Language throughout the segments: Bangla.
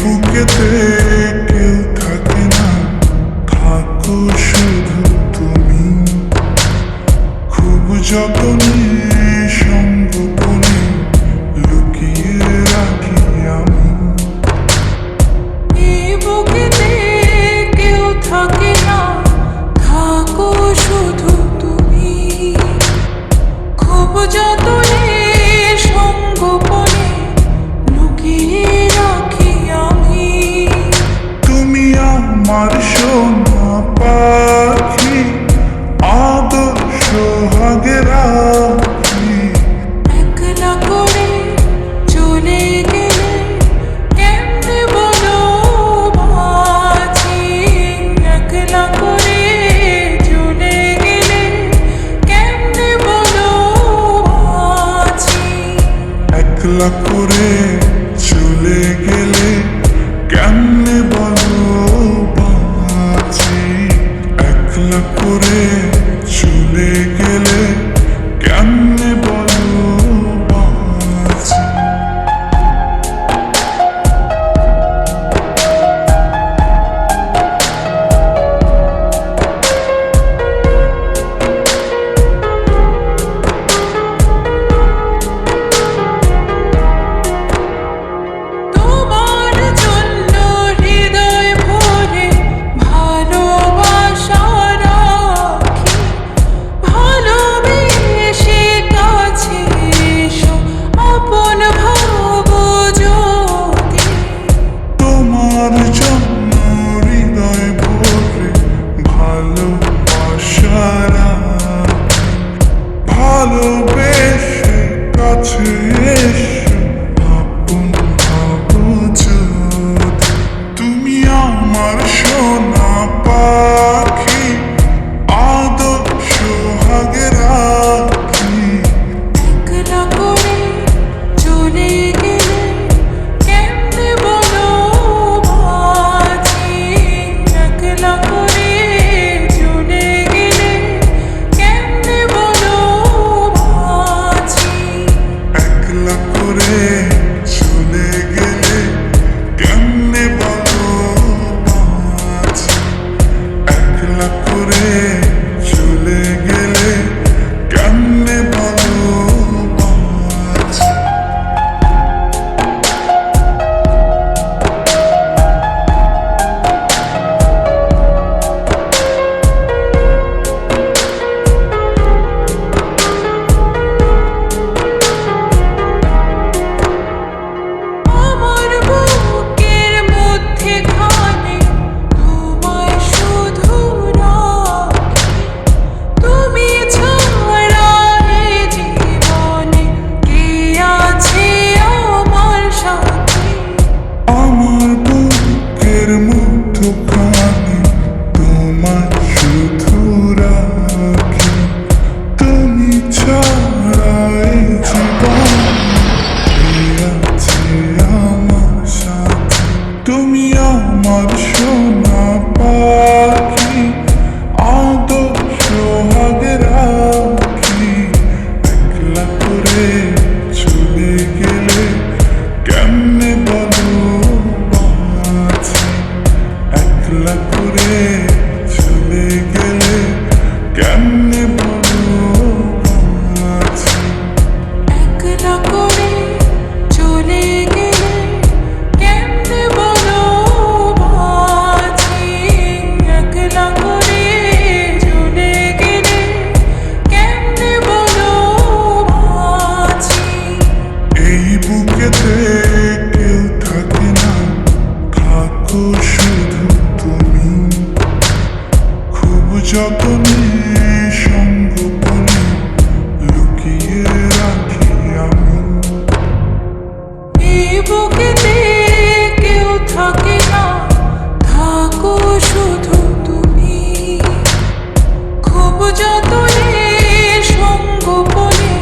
বুকেতে কেউ থাকে না, থাকো শুধু তুমি। খুব যতনে সংগোপনে লুকিয়ে রাখি আমি। এই বুকেতে কেউ থাকে না, থাকো শুধু তুমি। খুব যতনে সংগোপনে লুকিয়ে রাখি আমি। তুমি আমার সোনা পাখি, আদর সোহাগে রাখি। একলা করে চলে গেলে কেমনে বলো বাঁচি। একলা করে চলে গেলে কেমনে বলো বাঁচি। একলা করে চলে গেলে কেমনে বলো বাঁচি। একলা করে চলে গেলে কেমনে বলো বাঁচি। তোমার জন্য হৃদয় ভরে ভালোবাসা রাখি। ভালোবেসে কাছে এসো আপন ভাবো যদি। তোমার জন্য হৃদয় ভরে ভালোবাসা রাখি। ভালোবেসে কাছে এসো আপন ভাবো যদি। তুমি আমার সোনা পাখি, আদর সোহাগে রাখি। একলা করে চলে গেলে কেমনে বলো বাঁচি। একলা করে চলে গেলে কেমনে বলো বাঁচি। একলা করে চলে গেলে কেমনে বলো বাঁচি। একলা করে চলে গেলে কেমনে বলো বাঁচি। আমার বুকের মধ্যেখানে তোমায় শুধু রাখি। তুমি ছাড়া এ জীবনে কে আছে আমার সাথী। আমার বুকের মধ্যখানে তোমার শুধু রাখি। তুমি ছাড়া এই জীবন কে আছে আমার সাথে। তুমি আমার সোনা পাখি, আদর সোহাগে রাখি। একলা করে চলে গেলে কেমনে বলো বাঁচি। একলা করে চলে গেলে কেমনে বলো বাঁচি। একলা করে চলে গেলে কেমনে বলো বাঁচি। একলা করে চলে গেলে কেমনে বলো বাঁচি। এই বুকেতে কেউ থাকে না, থাকো শুধু তুমি। খুব যতনে সংগোপনে লুকিয়ে রাখি আমি। এই বুকেতে কেউ থাকে না, থাকো শুধু তুমি। খুব যতনে সংগোপনে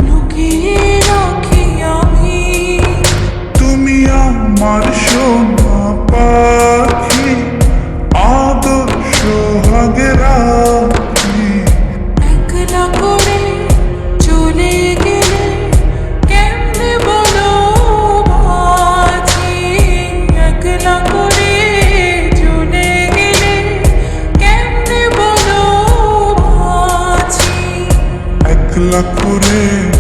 লুকিয়ে রাখি আমি। তুমি আমার সোনা পাখি, আদর সোহাগে রাখি। একলা করে চলে গেলে কেমনে বলো বাঁচি। একলা করে